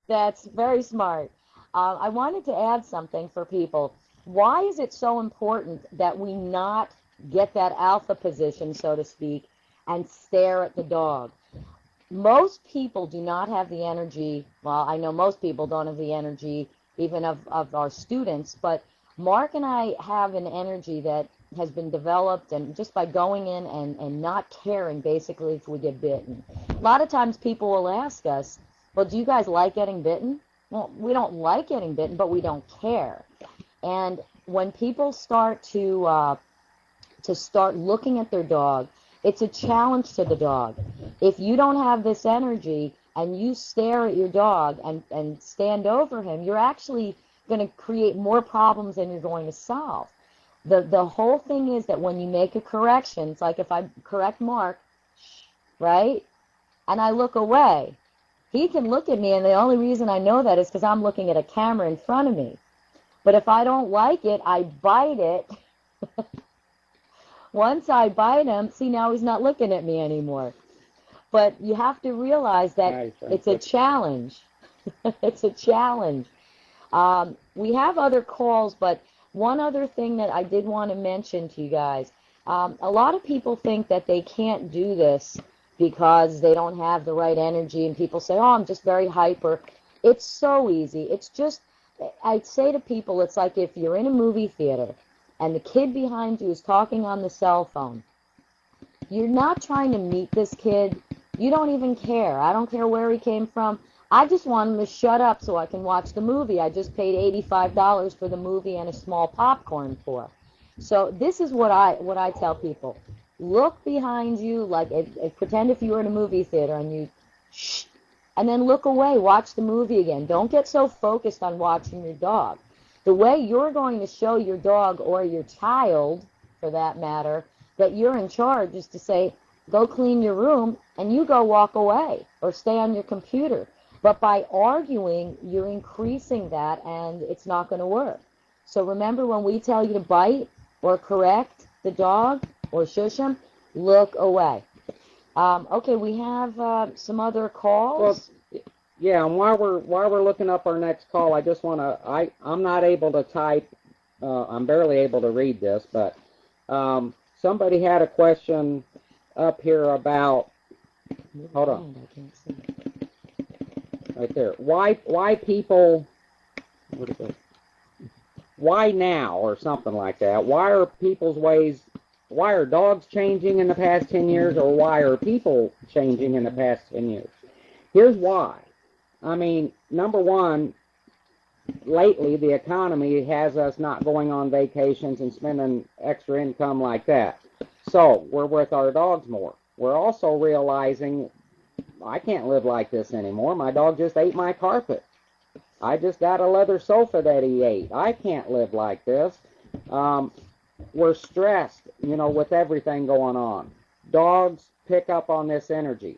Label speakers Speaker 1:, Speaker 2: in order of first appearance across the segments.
Speaker 1: That's very smart. I wanted to add something for people. Why is it so important that we not get that alpha position, so to speak, and stare at the dog? Most people do not have the energy. Well, I know most people don't have the energy, even of our students, but Mark and I have an energy that has been developed, and just by going in and not caring, basically, if we get bitten. A lot of times people will ask us, well, do you guys like getting bitten? Well, we don't like getting bitten, but we don't care. And when people start to start looking at their dog, it's a challenge to the dog. If you don't have this energy and you stare at your dog and stand over him, you're actually going to create more problems than you're going to solve. The whole thing is that when you make a correction, it's like if I correct Mark, right, and I look away, he can look at me, and the only reason I know that is because I'm looking at a camera in front of me. But if I don't like it, I bite it. Once I bite him, see, now he's not looking at me anymore. But you have to realize that it's a challenge. It's a challenge. We have other calls, but one other thing that I did want to mention to you guys, a lot of people think that they can't do this because they don't have the right energy, and people say, oh, I'm just very hyper. It's so easy. It's just, I'd say to people, it's like if you're in a movie theater and the kid behind you is talking on the cell phone. You're not trying to meet this kid. You don't even care. I don't care where he came from. I just want him to shut up so I can watch the movie. I just paid $85 for the movie and a small popcorn for. So this is what I tell people. Look behind you, like pretend if you were in a movie theater and you shh, and then look away, watch the movie again. Don't get so focused on watching your dog. The way you're going to show your dog, or your child for that matter, that you're in charge is to say, go clean your room, and you go walk away or stay on your computer. But by arguing, you're increasing that, and it's not going to work. So remember, when we tell you to bite or correct the dog or shush him, look away. Okay, we have some other calls.
Speaker 2: Well, yeah, and while we're looking up our next call, I just want to, I'm not able to type, I'm barely able to read this, but somebody had a question up here about, hold on,
Speaker 1: I can't see it.
Speaker 2: Right there. Why people, what is it? Why now, or something like that? Why are people's ways, why are dogs changing in the past 10 years, or why are people changing in the past 10 years? Here's why. I mean, number one, lately the economy has us not going on vacations and spending extra income like that. So we're with our dogs more. We're also realizing I can't live like this anymore. My dog just ate my carpet. I just got a leather sofa that he ate. I can't live like this. We're stressed, you know, with everything going on. Dogs pick up on this energy.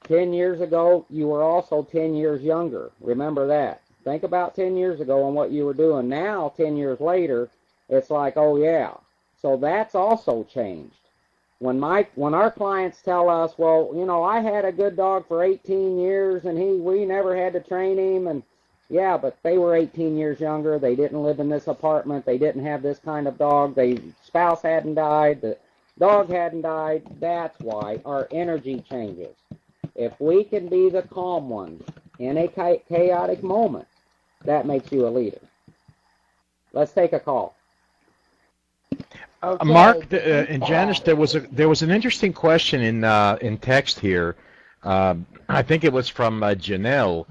Speaker 2: 10 years ago, you were also 10 years younger. Remember that. Think about 10 years ago and what you were doing. Now, 10 years later, it's like, oh yeah. So that's also changed. When our clients tell us, well, you know, I had a good dog for 18 years and we never had to train him, and yeah, but they were 18 years younger. They didn't live in this apartment. They didn't have this kind of dog. The spouse hadn't died. The dog hadn't died. That's why our energy changes. If we can be the calm ones in a chaotic moment, that makes you a leader. Let's take a call.
Speaker 1: Okay.
Speaker 3: Mark and Janice, there was an interesting question in text here. I think it was from Janelle.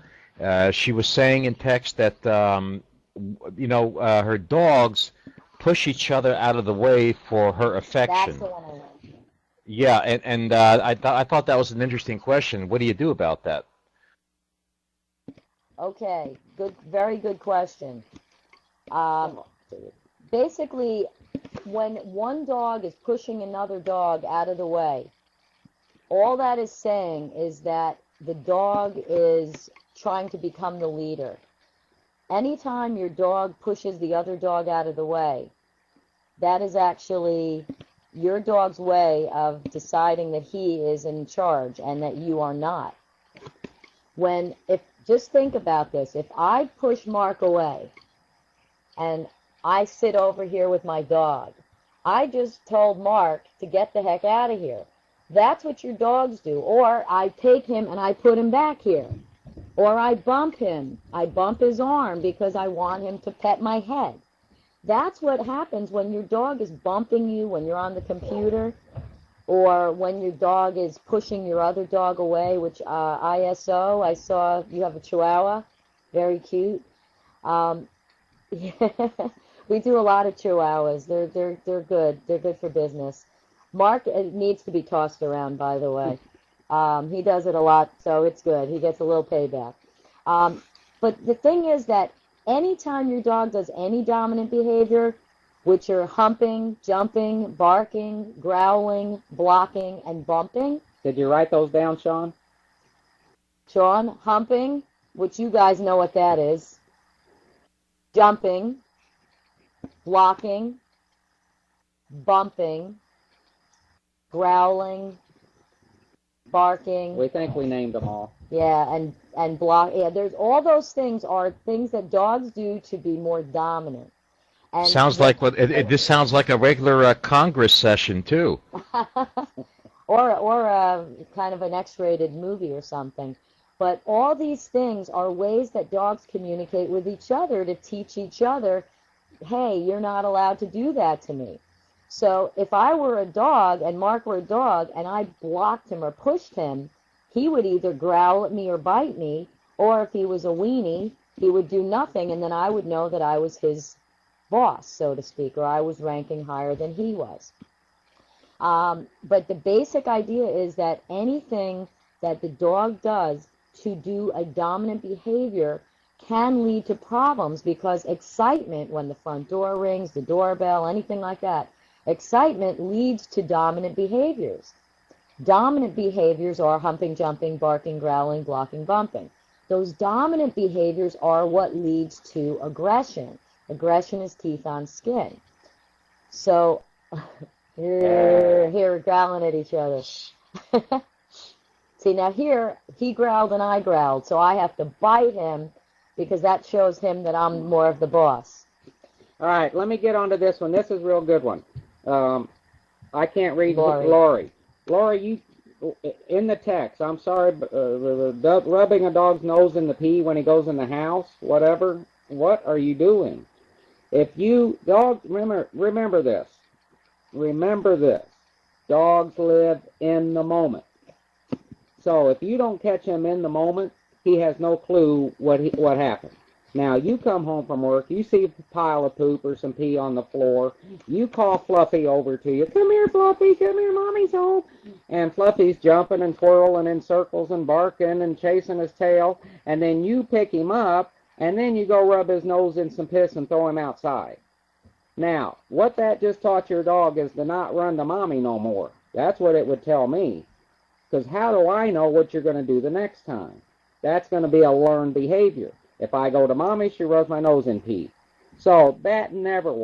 Speaker 3: She was saying in text that her dogs push each other out of the way for her affection.
Speaker 1: That's the one I want.
Speaker 3: Yeah, and I thought that was an interesting question. What do you do about that?
Speaker 1: Okay, good, very good question. Basically, when one dog is pushing another dog out of the way, all that is saying is that the dog is trying to become the leader. Anytime your dog pushes the other dog out of the way, that is actually your dog's way of deciding that he is in charge and that you are not. If just think about this. If I push Mark away and I sit over here with my dog, I just told Mark to get the heck out of here. That's what your dogs do. Or I take him and I put him back here. Or I bump him. I bump his arm because I want him to pet my head. That's what happens when your dog is bumping you when you're on the computer, or when your dog is pushing your other dog away, which ISO, I saw you have a Chihuahua, very cute. Yeah, we do a lot of Chihuahuas. They're good. They're good for business. Mark needs to be tossed around, by the way. He does it a lot, so it's good. He gets a little payback. But the thing is that anytime your dog does any dominant behavior, which are humping, jumping, barking, growling, blocking, and bumping.
Speaker 2: Did you write those down, Sean?
Speaker 1: Sean, humping, which you guys know what that is. Jumping, blocking, bumping, growling, barking.
Speaker 2: We think we named them all.
Speaker 1: Yeah, and block. Yeah, there's all those things are things that dogs do to be more dominant. And
Speaker 3: sounds like what this sounds like a regular Congress session too.
Speaker 1: or kind of an X-rated movie or something. But all these things are ways that dogs communicate with each other to teach each other, hey, you're not allowed to do that to me. So if I were a dog and Mark were a dog and I blocked him or pushed him, he would either growl at me or bite me, or if he was a weenie, he would do nothing, and then I would know that I was his boss, so to speak, or I was ranking higher than he was. But the basic idea is that anything that the dog does to do a dominant behavior can lead to problems, because excitement, when the front door rings, the doorbell, anything like that, excitement leads to dominant behaviors. Dominant behaviors are humping, jumping, barking, growling, blocking, bumping. Those dominant behaviors are what leads to aggression. Aggression is teeth on skin. So, here, growling at each other. See, now here, he growled and I growled, so I have to bite him because that shows him that I'm more of the boss.
Speaker 2: All right, let me get onto this one. This is a real good one. I can't read
Speaker 1: Lori.
Speaker 2: Lori, you in the text, I'm sorry, rubbing a dog's nose in the pee when he goes in the house, whatever, what are you doing? If you, dogs, remember this. Remember this. Dogs live in the moment. So if you don't catch him in the moment, he has no clue what happened. Now, you come home from work, you see a pile of poop or some pee on the floor, you call Fluffy over to you, come here, Fluffy, come here, Mommy's home. And Fluffy's jumping and twirling in circles and barking and chasing his tail, and then you pick him up, and then you go rub his nose in some piss and throw him outside. Now, what that just taught your dog is to not run to Mommy no more. That's what it would tell me. Because how do I know what you're going to do the next time? That's going to be a learned behavior. If I go to Mommy, she rubs my nose in pee. So that never works.